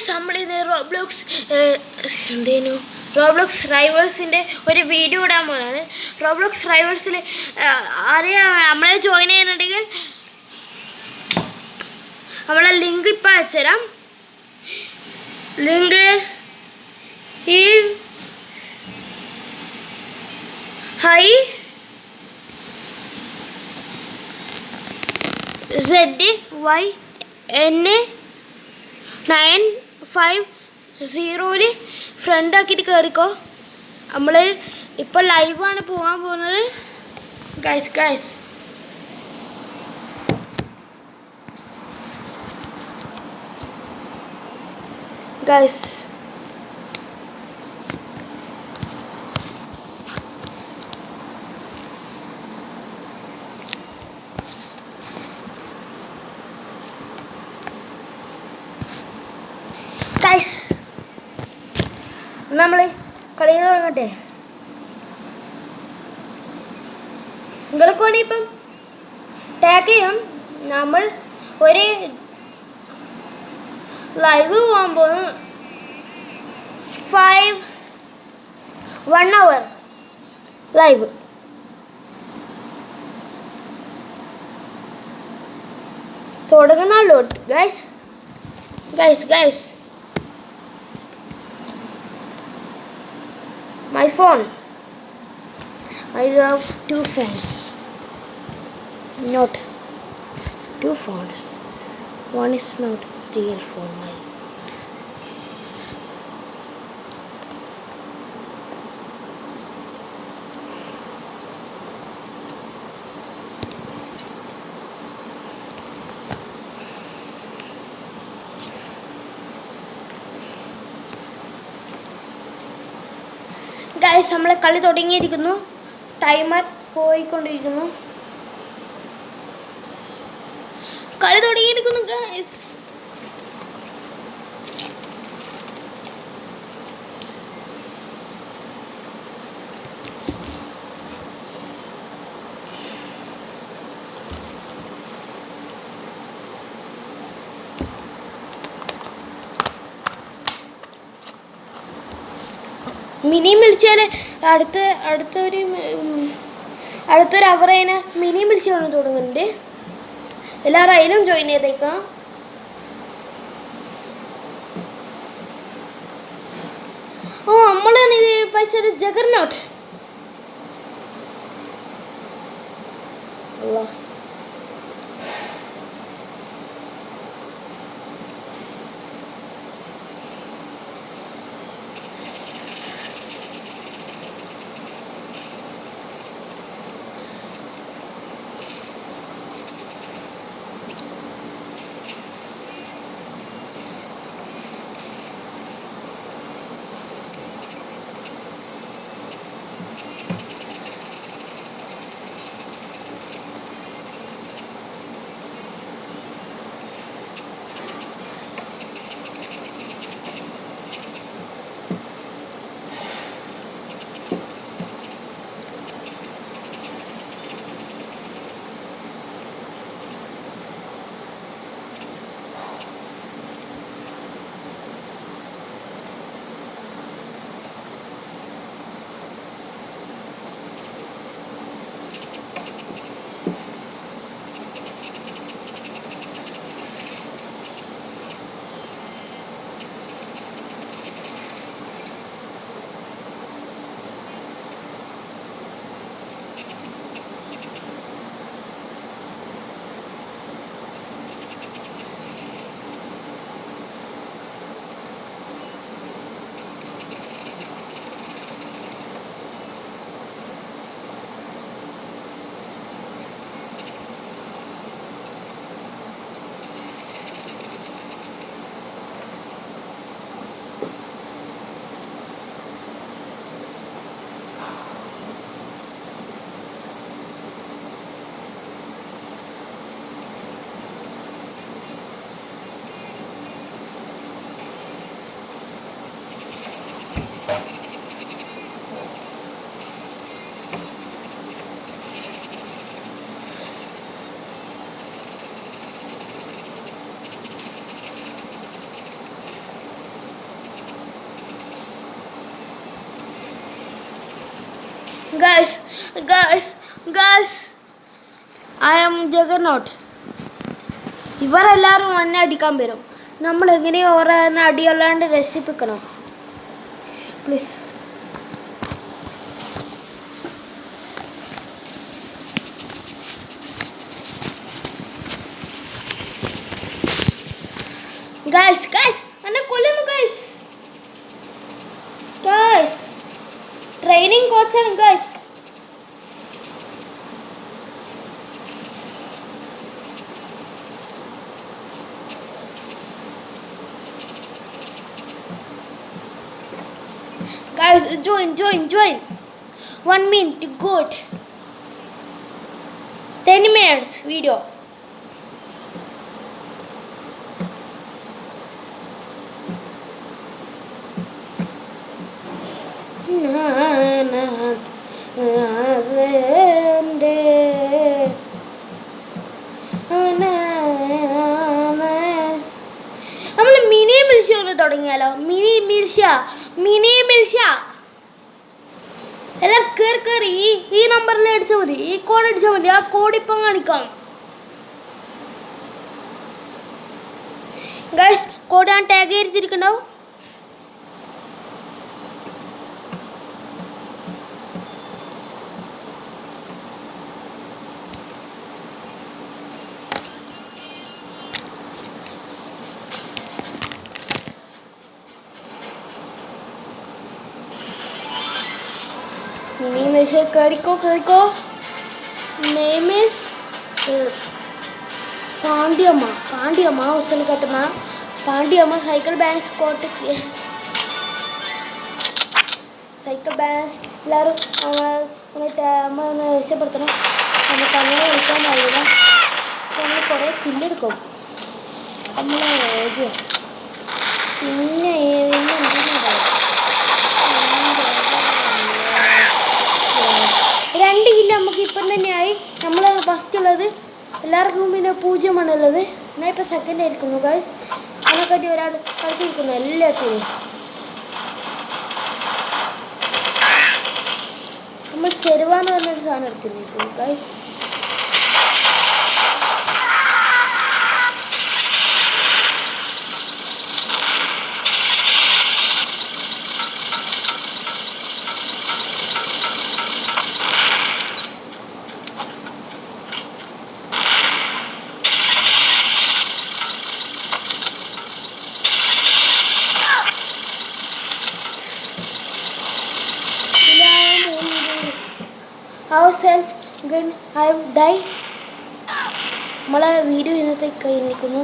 Guys നമ്മളിത് Roblox റൈവൽസിൻ്റെ ഒരു video ഇടാൻ പോകുന്നതാണ്. റോബ്ലോക്സ് റൈവൽസിൽ അറിയാം നമ്മളെ ജോയിൻ ചെയ്യുന്നുണ്ടെങ്കിൽ നമ്മളെ ലിങ്ക് ഇപ്പം അയച്ചുതരാം. ലിങ്ക് ഈ ZYN950 ഫ്രണ്ട് ആക്കിയിട്ട് കയറിക്കോ. നമ്മൾ ഇപ്പോൾ ലൈവാണ് പോകാൻ പോകുന്നത് ഗൈസ്. നമ്മൾ കളി തുടങ്ങട്ടെ. നിങ്ങൾക്ക് വേണ്ടി ഇപ്പം ടാഗ് ചെയ്യാം. നമ്മൾ ഒരു ലൈവ് പോകാൻ പോകുന്നു. 1 hour ലൈവ്. തുടങ്ങുന്നുള്ളൂ guys. My phone. I have 2 phones. Not 2 phones. One is not real phone. Guys നമ്മളെ കളി തുടങ്ങിയിരിക്കുന്നു. ടൈമർ പോയിക്കൊണ്ടിരിക്കുന്നു. കളി തുടങ്ങിയിരിക്കുന്നു ഗൈസ്. മിനിയും വിളിച്ചാൽ അടുത്തൊരു അവറേനെ മിനിയും വിളിച്ച് കൊണ്ട് തുടങ്ങുന്നുണ്ട്. എല്ലാവരും അതിലും ജോയിൻ ചെയ്തേക്കാം. നമ്മളാണ് ഇത് പൈസത് juggernaut. Guys guys guys I am juggernaut. ഇവരെല്ലാവരും എന്നെ അടിക്കാൻ വരും. നമ്മൾ എങ്ങനെയോ ഓരോ അടിയല്ലാണ്ട് രക്ഷിപ്പിക്കണം പ്ലീസ്. ഗൈസ് ഗൈസ് എന്നെ കൊല്ലുന്നു ഗൈസ്. ഗൈസ് ട്രെയിനിങ് കോച്ചാണ് guys. Guys, join. 1 minute to go. 10 minutes video. നമ്മൾ മിനി മിൽഷ്യ ഒന്ന് തുടങ്ങിയാലോ. മിനി മിൽഷ്യ എല്ലാവരും കയറി ഈ നമ്പറിൽ അടിച്ചാൽ മതി. ഈ കോഡ് അടിച്ചാൽ മതി. ആ കോഡ് ഇപ്പം കാണിക്കാം ഗൈസ്. കോഡ് ഞാൻ tag ചെയ്തിരിക്കണ്ടാവും. Name is Kariko. Name is Pandiama. Usan katama. Pandiama cycle bands kote. Cycle bands. Laru mana ऐसे पड़ता ना. हमें कानून उल्टा मारेगा. तो हमें करे किल्लर को. हमला है जो. ये രണ്ട് കില്ല് നമുക്ക് ഇപ്പം തന്നെയായി. നമ്മൾ ഫസ്റ്റ് ഉള്ളത് എല്ലാവർക്കും പിന്നെ 0 ഞാൻ ഇപ്പം സെക്കൻഡ് ആയിരിക്കുന്നു ഗൈസ്. അതിനെക്കാട്ടി ഒരാൾ കളിച്ചിരിക്കുന്നു എല്ലാത്തിനും. നമ്മൾ ചെരുവാന്ന് പറഞ്ഞൊരു സാധനം എടുത്തിരിക്കുന്നു guys. Ourselves again I have died. നമ്മളെ വീഡിയോ ഇന്നത്തേക്ക് കഴിഞ്ഞിരിക്കുന്നു.